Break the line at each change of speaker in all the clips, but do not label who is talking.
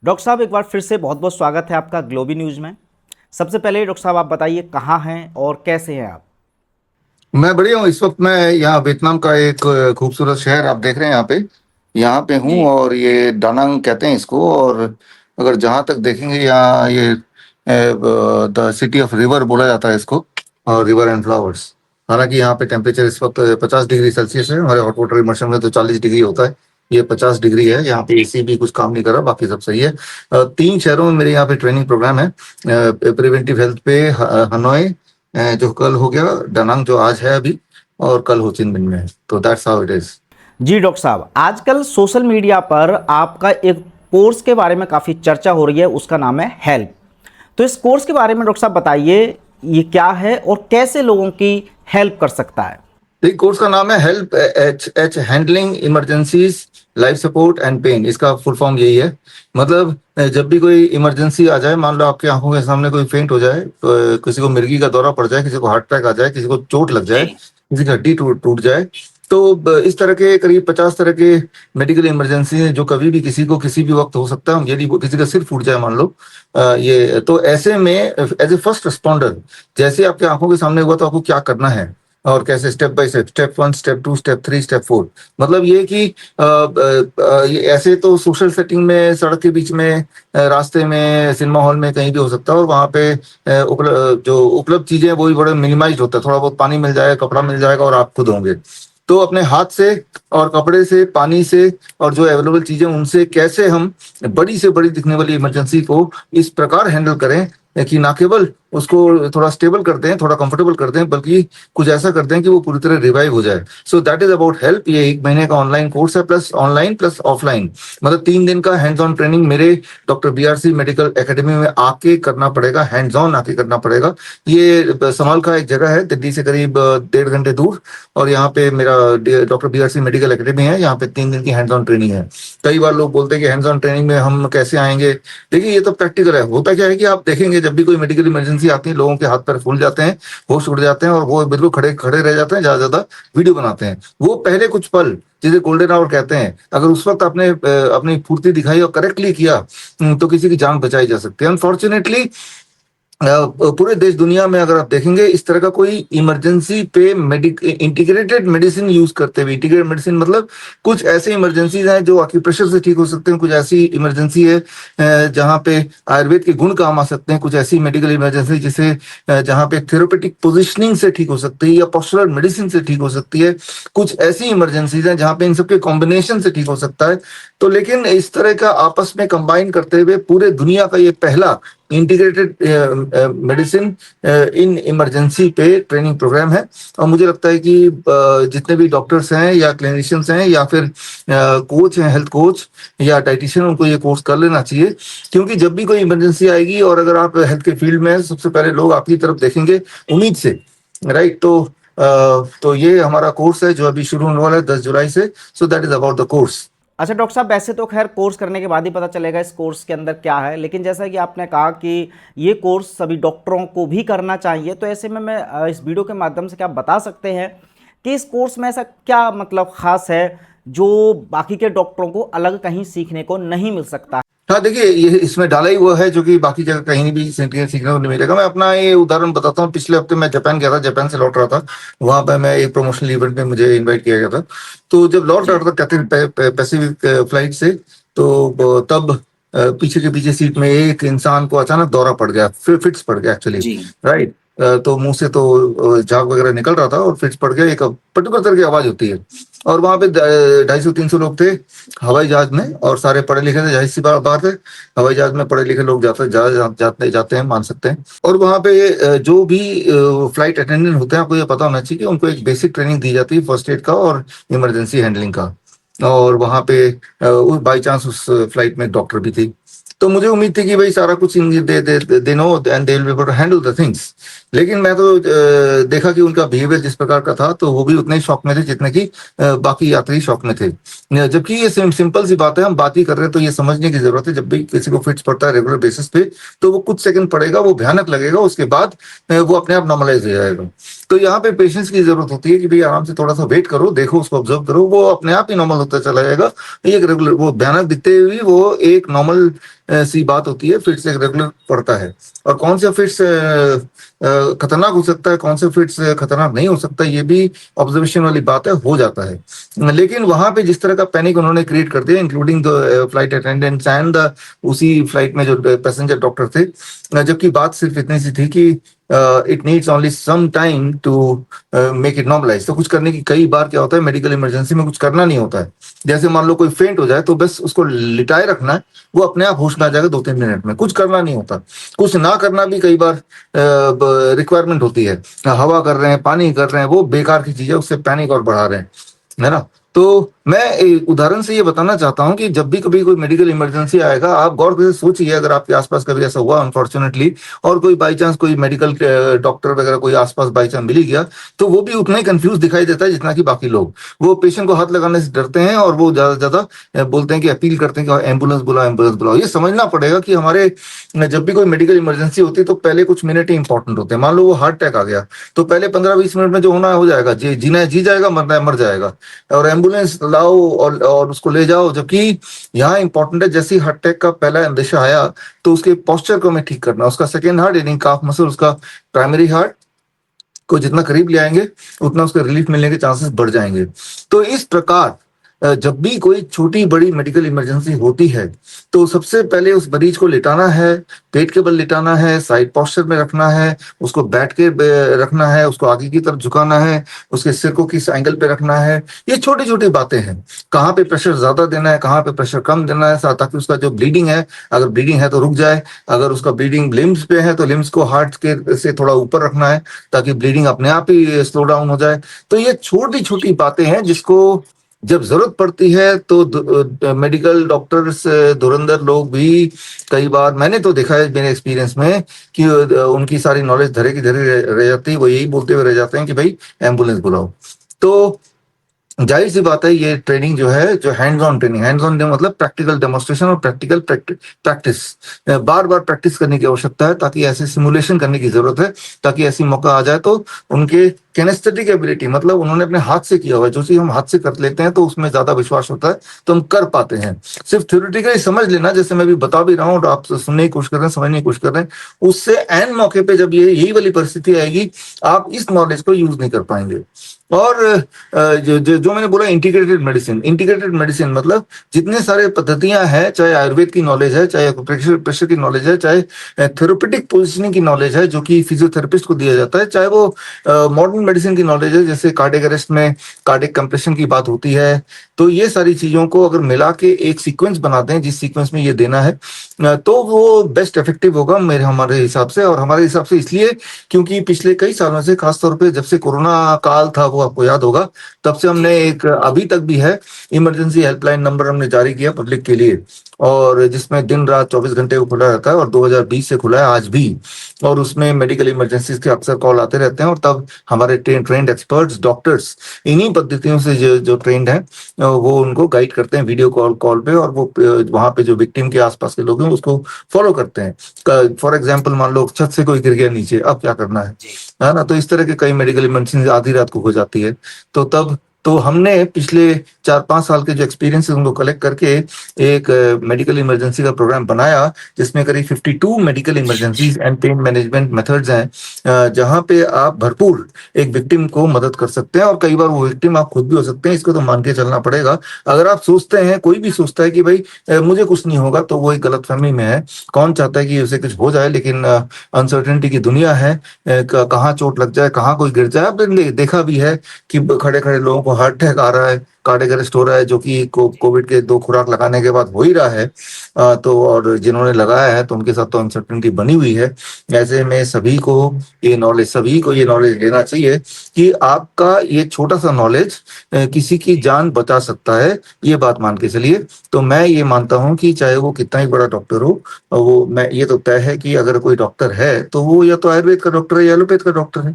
Doctor साहब एक बार फिर से बहुत बहुत स्वागत है आपका ग्लोबी न्यूज़ में। सबसे पहले डॉक्टर साहब आप बताइए कहाँ हैं और कैसे हैं आप?
मैं बढ़िया हूँ। इस वक्त मैं यहाँ वियतनाम का एक खूबसूरत शहर आप देख रहे हैं यहाँ पे हूँ
जी।
और ये डानांग कहते हैं इसको। और अगर जहाँ तक देखेंगे यहाँ ये द सिटी ऑफ रिवर बोला जाता है इसको, और रिवर एंड फ्लावर्स। हालांकि यहाँ पे टेम्परेचर इस वक्त 50 डिग्री सेल्सियस है। हमारे हॉट वाटर इमर्शन में तो 40 डिग्री होता है, ये 50 डिग्री है। यहाँ पे एसी भी कुछ काम नहीं कर रहा, बाकी सब सही है। 3 शहरों में मेरे यहाँ पे ट्रेनिंग प्रोग्राम है। प्रिवेंटिव हेल्थ पे हनोई जो कल हो गया, डानांग जो आज है अभी, और कल हो चिन मिन में है। तो दैट्स हाउ इट इज।
जी डॉक्टर साहब, आजकल सोशल मीडिया पर आपका एक कोर्स के बारे में काफ़ी चर्चा हो रही है, उसका नाम है हेल्प। तो इस कोर्स के बारे में डॉक्टर साहब बताइए, ये क्या है और कैसे लोगों की हेल्प कर सकता है?
एक कोर्स का नाम है help H H handling emergencies, life support and pain. इसका फुल फॉर्म यही है। मतलब जब भी कोई इमरजेंसी आ जाए, मान लो आपकी आंखों के सामने कोई फेंट हो जाए, तो किसी को मिर्गी का दौरा पड़ जाए, किसी को हार्ट अटैक आ जाए, किसी को चोट लग जाए,
जी।
किसी की हड्डी टूट टूट जाए, तो इस तरह के करीब 50 तरह के मेडिकल इमरजेंसी हैं जो कभी भी किसी को किसी भी वक्त हो सकता है। यदि किसी का सिर फूट जाए मान लो, ये तो ऐसे में एज ए फर्स्ट रिस्पॉन्डर, जैसे आपके आंखों के सामने हुआ तो आपको क्या करना है और कैसे, step by step, step 1, step 2, step 3, step 4। मतलब ये कि ये ऐसे तो सोशल सेटिंग में, सड़क के बीच में, रास्ते में, सिनेमा हॉल में, कहीं भी हो सकता है। और वहाँ पे जो उपलब्ध चीजें वो भी बड़े मिनिमाइज होता है। थोड़ा बहुत पानी मिल जाएगा, कपड़ा मिल जाएगा और आप खुद होंगे। तो अपने हाथ से और कपड़े से, पानी से और जो अवेलेबल चीजें उनसे कैसे हम बड़ी से बड़ी दिखने वाली इमरजेंसी को इस प्रकार हैंडल करें कि ना केवल उसको थोड़ा स्टेबल करते हैं, थोड़ा कंफर्टेबल करते हैं, बल्कि कुछ ऐसा करते हैं कि वो पूरी तरह रिवाइव हो जाए। So that is about help. ये 1 महीने का ऑनलाइन कोर्स है, प्लस ऑनलाइन प्लस ऑफलाइन। मतलब 3 दिन का हैंड्स ऑन ट्रेनिंग मेरे डॉक्टर बीआरसी मेडिकल एकेडमी में आके करना पड़ेगा, हैंड्स ऑन आके करना पड़ेगा। ये समाल का एक जगह है दिल्ली से करीब 1.5 घंटे दूर, और यहाँ पे मेरा डॉक्टर बीआरसी मेडिकल एकेडमी है। यहाँ पे 3 दिन की हैंड्स ऑन ट्रेनिंग है। कई बार लोग बोलते हैं कि हैंड्स ऑन ट्रेनिंग में हम कैसे आएंगे। देखिए, ये तो प्रैक्टिकल है। होता क्या है कि आप देखेंगे जब भी कोई मेडिकल इमरजेंसी आती है, लोगों के हाथ पैर फूल जाते हैं, होश उड़ जाते हैं और वो बिल्कुल खड़े खड़े रह जाते हैं, ज्यादा ज्यादा वीडियो बनाते हैं। वो पहले कुछ पल, जिसे गोल्डन आवर कहते हैं, अगर उस वक्त आपने अपनी फुर्ती दिखाई और करेक्टली किया, तो किसी की जान बचाई जा सकती है। अनफॉर्चुनेटली पूरे देश दुनिया में अगर आप देखेंगे, इस तरह का कोई इमरजेंसी पे इंटीग्रेटेड मेडिसिन यूज करते हुए, इंटीग्रेटेड मेडिसिन मतलब कुछ ऐसे इमरजेंसीज हैं जो एक्यूप्रेशर से ठीक हो सकते हैं, कुछ ऐसी इमरजेंसी है जहां पे आयुर्वेद के गुण काम आ सकते हैं, कुछ ऐसी मेडिकल इमरजेंसी जिसे जहां पे थेरेपेटिक पोजिशनिंग से ठीक हो सकती है या पोस्चरल मेडिसिन से ठीक हो सकती है। कुछ ऐसी इमरजेंसीज हैं जहां पे इन सबके कॉम्बिनेशन से ठीक हो सकता है। तो लेकिन इस तरह का आपस में कंबाइन करते हुए पूरे दुनिया का ये पहला इंटीग्रेटेड मेडिसिन इन इमरजेंसी पे ट्रेनिंग प्रोग्राम है। और मुझे लगता है कि जितने भी डॉक्टर्स हैं या क्लिनिशियंस हैं या फिर कोच हैं, हेल्थ कोच या डाइटिशियन, उनको ये कोर्स कर लेना चाहिए। क्योंकि जब भी कोई इमरजेंसी आएगी और अगर आप हेल्थ के फील्ड में हैं, सबसे पहले लोग आपकी तरफ देखेंगे उम्मीद से, राइट। तो ये हमारा कोर्स है जो अभी शुरू होने वाला है 10 जुलाई से। So that is about the course.
अच्छा डॉक्टर साहब, वैसे तो खैर कोर्स करने के बाद ही पता चलेगा इस कोर्स के अंदर क्या है, लेकिन जैसा कि आपने कहा कि ये कोर्स सभी डॉक्टरों को भी करना चाहिए, तो ऐसे में मैं इस वीडियो के माध्यम से क्या बता सकते हैं कि इस कोर्स में ऐसा क्या मतलब खास है जो बाकी के डॉक्टरों को अलग कहीं सीखने को नहीं मिल सकता?
हाँ, देखिए, ये इसमें डाला ही वो है जो कि बाकी जगह कहीं भी सीखने को नहीं मिलेगा। मैं अपना ये उदाहरण बताता हूँ। पिछले हफ्ते मैं जापान गया था, जापान से लौट रहा था। वहां पे मैं एक प्रमोशनल इवेंट में मुझे इनवाइट किया गया था। तो जब लौट
जी।
रहा था कैथे पैसिफिक फ्लाइट से, तो तब पीछे के पीछे सीट में एक इंसान को अचानक दौरा पड़ गया, फिट्स पड़ गया एक्चुअली,
जी।
राइट। तो मुंह से तो झाग वगैरह निकल रहा था और फिट्स पड़ गया। एक पर्टिकुलर तरह की आवाज होती है। और वहां पे 250-300 लोग थे हवाई जहाज में, और सारे पढ़े लिखे थे, जाहिर सी बात है। हवाई जहाज में पढ़े लिखे लोग जाते हैं, मान सकते हैं। और वहां पे जो भी फ्लाइट अटेंडेंट होते हैं, आपको ये पता होना चाहिए कि उनको एक बेसिक ट्रेनिंग दी जाती है फर्स्ट एड का और इमरजेंसी हैंडलिंग का। और वहां पे बाई चांस उस फ्लाइट में डॉक्टर भी थी। तो मुझे उम्मीद थी कि भाई सारा कुछ they know and they will be able to handle the things. लेकिन मैं तो देखा कि उनका बिहेवियर जिस प्रकार का था, तो वो भी उतने ही शौक में थे जितने कि बाकी यात्री शौक में थे। जबकि ये सिंपल सी बात है, हम बात ही कर रहे हैं, तो ये समझने की जरूरत है। जब भी किसी को फिट्स पड़ता है रेगुलर बेसिस पे, तो वो कुछ सेकंड पड़ेगा, वो भयानक लगेगा, उसके बाद वो अपने आप नॉर्मलाइज हो जाएगा। तो यहाँ पे पेशेंस की जरूरत होती है कि भाई आराम से थोड़ा सा वेट करो, देखो, उसको ऑब्जर्व करो, वो अपने आप ही नॉर्मल होता चला जाएगा। एक रेगुलर, वो भयानक दिखते हुए वो एक नॉर्मल सी बात होती है, फिट्स एक रेगुलर पड़ता है। और कौन सा फिट्स खतरनाक हो सकता है, कौन सा फिट्स खतरनाक नहीं हो सकता, ये भी ऑब्जर्वेशन वाली बात है, हो जाता है। लेकिन वहां पे जिस तरह का पैनिक उन्होंने क्रिएट कर दिया, including the flight attendants and उसी फ्लाइट में जो पैसेंजर डॉक्टर थे, जबकि बात सिर्फ इतनी सी थी कि it needs only some time to make it normalize. तो कुछ करने की, कई बार क्या होता है मेडिकल इमरजेंसी में कुछ करना नहीं होता है। जैसे मान लो कोई फेंट हो जाए तो बस उसको लिटाए रखना है, वो अपने आप होश में आ जाएगा 2-3 मिनट में, कुछ करना नहीं होता। कुछ ना करना भी कई बार रिक्वायरमेंट होती है। हवा कर रहे हैं, पानी कर रहे हैं, वो बेकार की चीज है, उससे पैनिक और बढ़ा रहे हैं, है ना। तो मैं एक उदाहरण से ये बताना चाहता हूं कि जब भी कभी कोई मेडिकल इमरजेंसी आएगा, आप गौर से सोचिए, अगर आपके आसपास कभी ऐसा हुआ अनफॉर्चुनेटली, और कोई बाई चांस कोई मेडिकल डॉक्टर वगैरह कोई आसपास बाई चांस मिल ही गया, तो वो भी उतना ही कंफ्यूज दिखाई देता है जितना कि बाकी लोग। वो पेशेंट को हाथ लगाने से डरते हैं और वो ज्यादा से ज्यादा बोलते हैं कि अपील करते हैं कि एम्बुलेंस बुलाओ, एम्बुलेंस बुलाओ। ये समझना पड़ेगा कि हमारे जब भी कोई मेडिकल इमरजेंसी होती है तो पहले कुछ मिनट ही इंपॉर्टेंट होते हैं। मान लो वो हार्ट अटैक आ गया, तो पहले 15-20 मिनट में जो होना है हो जाएगा, जीना है जी जाएगा, मरना है मर जाएगा, और एम्बुलेंस लाओ और उसको ले जाओ। जबकि यहाँ इंपॉर्टेंट है, जैसे हार्ट अटैक का पहला अंदेशा आया तो उसके पोस्चर को हमें ठीक करना, उसका सेकेंड हार्ट यानी काफ मसल, उसका प्राइमरी हार्ट को जितना करीब ले आएंगे उतना उसके रिलीफ मिलने के चांसेस बढ़ जाएंगे। तो इस प्रकार जब भी कोई छोटी बड़ी मेडिकल इमरजेंसी होती है तो सबसे पहले उस मरीज को लिटाना है, पेट के बल लिटाना है, साइड पोस्चर में रखना है, उसको बैठ के रखना है, उसको आगे की तरफ झुकाना है, उसके सिर को किस एंगल पे रखना है। ये छोटी छोटी बातें हैं। कहाँ पे प्रेशर ज्यादा देना है, कहाँ पे प्रेशर कम देना है, ताकि उसका जो ब्लीडिंग है, अगर ब्लीडिंग है तो रुक जाए, अगर उसका ब्लीडिंग लिम्स पे है तो लिम्स को हार्ट के से थोड़ा ऊपर रखना है ताकि ब्लीडिंग अपने आप ही स्लो डाउन हो जाए। तो ये छोटी छोटी बातें हैं जिसको जब जरूरत पड़ती है तो मेडिकल डॉक्टर्स, धुरंधर लोग भी, कई बार मैंने तो देखा है मेरे एक्सपीरियंस में कि उनकी सारी नॉलेज धरे की धरे रह जाती है, वो यही बोलते हुए रह जाते हैं कि भाई एम्बुलेंस बुलाओ। तो जाहिर सी बात है, ये ट्रेनिंग जो है, जो hands on training, hands on मतलब प्रैक्टिकल डेमोन्स्ट्रेशन और प्रैक्टिकल प्रैक्टिस, बार बार प्रैक्टिस करने की आवश्यकता है, ताकि ऐसे सिमुलेशन करने की जरूरत है, ताकि ऐसी मौका आ जाए तो उनके कैनेस्थेटिक एबिलिटी, मतलब उन्होंने अपने हाथ से किया हुआ जो चीज हम हाथ से कर लेते हैं तो उसमें ज्यादा विश्वास होता है, तो हम कर पाते हैं। सिर्फ थ्योरेटिकली समझ लेना, जैसे मैं भी बता भी रहा हूँ और आप सुनने की कोशिश कर रहे हैं, समझने की कोशिश कर रहे हैं, उससे एन मौके पे जब ये यही वाली परिस्थिति आएगी, आप इस नॉलेज को यूज नहीं कर पाएंगे। और जो मैंने बोला इंटीग्रेटेड मेडिसिन, इंटीग्रेटेड मेडिसिन मतलब जितने सारे पद्धतियां हैं, चाहे आयुर्वेद की नॉलेज है, चाहे प्रेशर की नॉलेज है, चाहे थेरेपेटिक पोजिशनिंग की नॉलेज है जो कि फिजियोथेरेपिस्ट को दिया जाता है, चाहे वो मॉडर्न मेडिसिन की नॉलेज है, जैसे कार्डियक अरेस्ट में कार्डियक कंप्रेशन की बात होती है। तो ये सारी चीजों को अगर मिला के एक सीक्वेंस बनाते हैं, जिस सीक्वेंस में ये देना है, तो वो बेस्ट इफेक्टिव होगा मेरे हमारे हिसाब से। और हमारे हिसाब से इसलिए क्योंकि पिछले कई सालों से, खासतौर पे जब से कोरोना काल था, वो आपको याद होगा, तब से हमने एक, अभी तक भी है, इमरजेंसी हेल्पलाइन नंबर हमने जारी किया पब्लिक के लिए, और जिसमें दिन रात 24 घंटे वो खुला रहता है, और 2020 से खुला है आज भी। और उसमें मेडिकल इमरजेंसीज के अक्सर कॉल आते रहते हैं, और तब हमारे ट्रेंड एक्सपर्ट्स डॉक्टर्स इन्हीं पद्धतियों से जो ट्रेंड है वो उनको गाइड करते हैं वीडियो कॉल पे, और वो वहां पे जो विक्टिम के आसपास के लोग हैं उसको फॉलो करते हैं। फॉर एग्जाम्पल, मान लो छत से कोई गिर गया नीचे, अब क्या करना है ना। तो इस तरह के कई मेडिकल इमरजेंसी आधी रात को हो जाती है, तो तब तो हमने पिछले 4-5 साल के जो एक्सपीरियंस उनको कलेक्ट करके एक मेडिकल इमरजेंसी का प्रोग्राम बनाया, जिसमें करीब 52 medical emergencies and pain management methods हैं, जहां पे आप भरपूर एक विक्टिम को मदद कर सकते हैं। और कई बार वो विक्टिम आप खुद भी हो सकते हैं, इसको तो मान के चलना पड़ेगा। अगर आप सोचते हैं, कोई भी सोचता है कि भाई मुझे कुछ नहीं होगा, तो वो एक गलतफहमी में है। कौन चाहता है कि उसे कुछ हो जाए, लेकिन अनसर्टेनिटी की दुनिया है, कहाँ चोट लग जाए, कहाँ कोई गिर जाए। आपने देखा भी है कि खड़े खड़े लोगों को हार्ट अटैक आ रहा है, कार्डियक अरेस्ट हो रहा है, जो कि कोविड के 2 खुराक लगाने के बाद हो ही रहा है। तो और जिन्होंने लगाया है तो उनके साथ तो अनसर्टेनिटी बनी हुई है। ऐसे में सभी को ये नॉलेज लेना चाहिए कि आपका ये छोटा सा नॉलेज किसी की जान बचा सकता है, ये बात मान के चलिए। तो मैं ये मानता हूं कि चाहे वो कितना ही बड़ा डॉक्टर हो, वो मैं ये तो तय है कि अगर कोई डॉक्टर है तो वो या तो आयुर्वेद का डॉक्टर है या एलोपैथ का डॉक्टर है।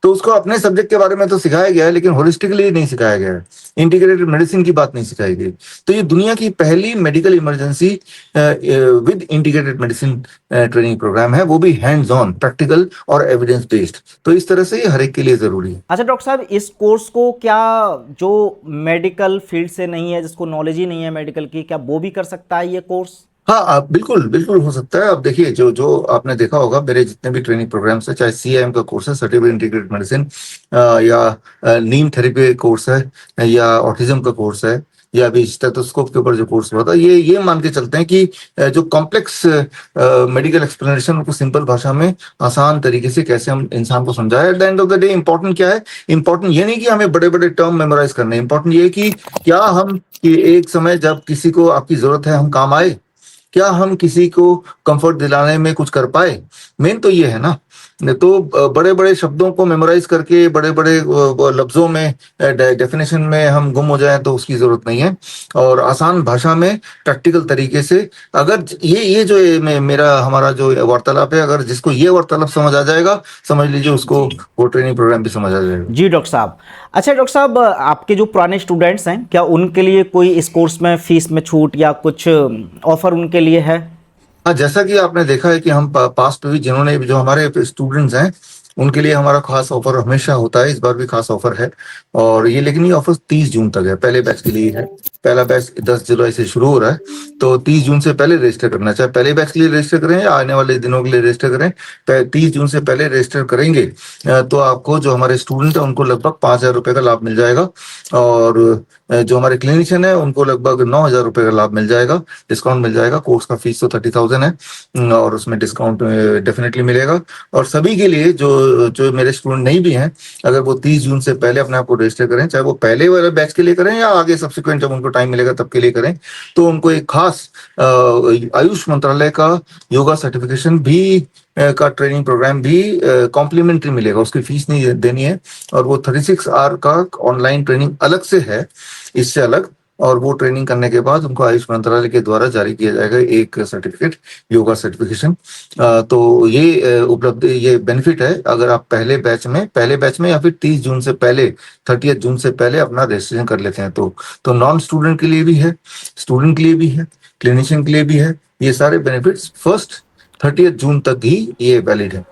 तो उसको अपने सब्जेक्ट के बारे में तो सिखाया गया है, लेकिन होलिस्टिकली नहीं सिखाया गया है, इंटीग्रेटेड मेडिसिन की बात नहीं सिखाई गई। तो ये दुनिया की पहली medical emergency with integrated medicine training program है, वो भी हैंड्स ऑन, प्रैक्टिकल और एविडेंस बेस्ड। तो इस तरह से ये हर एक के लिए जरूरी है।
अच्छा डॉक्टर साहब, इस कोर्स को क्या जो मेडिकल फील्ड से नहीं है, जिसको नॉलेज ही नहीं है मेडिकल की, क्या वो भी कर सकता है ये कोर्स?
हाँ, आप बिल्कुल बिल्कुल हो सकता है। अब देखिए, जो जो आपने देखा होगा, मेरे जितने भी ट्रेनिंग प्रोग्राम्स है, चाहे सीआईएम का कोर्स है, सर्टिफिकेट इंटीग्रेटेड मेडिसिन, या नीम थेरेपी कोर्स है, या ऑटिज्म का कोर्स है, या अभी स्टेथोस्कोप के ऊपर जो कोर्स हुआ था, ये मान के चलते हैं कि जो कॉम्प्लेक्स मेडिकल एक्सप्लेनेशन को सिंपल भाषा में आसान तरीके से कैसे हम इंसान को समझाए। At the end of the day important क्या है? इंपॉर्टेंट ये नहीं कि हमें बड़े बड़े टर्म मेमोराइज करने, इंपॉर्टेंट ये है कि क्या हम, कि एक समय जब किसी को आपकी जरूरत है, हम काम आए, क्या हम किसी को कंफर्ट दिलाने में कुछ कर पाए। मेन तो ये है ना। तो बड़े बड़े शब्दों को मेमोराइज करके बड़े बड़े लफ्जों में, डेफिनेशन में हम गुम हो जाएं, तो उसकी जरूरत नहीं है। और आसान भाषा में प्रैक्टिकल तरीके से, अगर ये जो मेरा हमारा जो वार्तालाप है, अगर जिसको ये वार्तालाप समझ आ जाएगा, समझ लीजिए उसको
जी
वो ट्रेनिंग प्रोग्राम भी समझ आ जाएगा।
जी डॉक्टर साहब। अच्छा डॉक्टर साहब, आपके जो पुराने स्टूडेंट्स हैं, क्या उनके लिए कोई इस कोर्स में फीस में छूट या कुछ ऑफर उनके लिए है?
हाँ, जैसा कि आपने देखा है कि हम पास्ट में भी, जिन्होंने, जो हमारे स्टूडेंट्स हैं, उनके लिए हमारा खास ऑफर हमेशा होता है। इस बार भी खास ऑफर है। और ये, लेकिन ये ऑफर 30 जून तक है, पहले बैच के लिए है। पहला बैच 10 जुलाई से शुरू हो रहा है, तो 30 जून से पहले रजिस्टर करना, चाहे पहले बैच के लिए रजिस्टर करें या आने वाले दिनों के लिए रजिस्टर करें, 30 जून से पहले रजिस्टर करेंगे तो आपको, जो हमारे स्टूडेंट है, उनको लगभग 5,000 रुपये का लाभ मिल जाएगा। और जो हमारे क्लिनिशियन है, उनको लगभग 9,000 रुपये का लाभ मिल जाएगा, डिस्काउंट मिल जाएगा। कोर्स का फीस तो 30,000 है, और उसमें डिस्काउंट डेफिनेटली मिलेगा। और सभी के लिए, जो जो मेरे स्टूडेंट नहीं भी हैं, अगर वो 30 जून से पहले अपने आप को रजिस्टर करें, चाहे वो पहले वाले बैच के लिए करें या आगे सब्सिक्वेंट जब उनको टाइम मिलेगा तब के लिए करें, तो उनको एक खास आयुष मंत्रालय का योगा सर्टिफिकेशन भी का ट्रेनिंग प्रोग्राम भी कॉम्प्लीमेंट्री मिलेगा। उसकी फीस नहीं देनी है। और वो 36 आवर का ऑनलाइन ट्रेनिंग अलग से है, इससे अलग। और वो ट्रेनिंग करने के बाद उनको आयुष मंत्रालय के द्वारा जारी किया जाएगा एक सर्टिफिकेट, योगा सर्टिफिकेशन। तो ये उपलब्धि, ये बेनिफिट है, अगर आप पहले बैच में या फिर 30 जून से पहले, 30 जून से पहले अपना रजिस्ट्रेशन कर लेते हैं, तो नॉन स्टूडेंट के लिए भी है, स्टूडेंट के लिए भी है, क्लिनिशियन के लिए भी है। ये सारे बेनिफिट्स फर्स्ट 30 जून तक ही ये वैलिड है।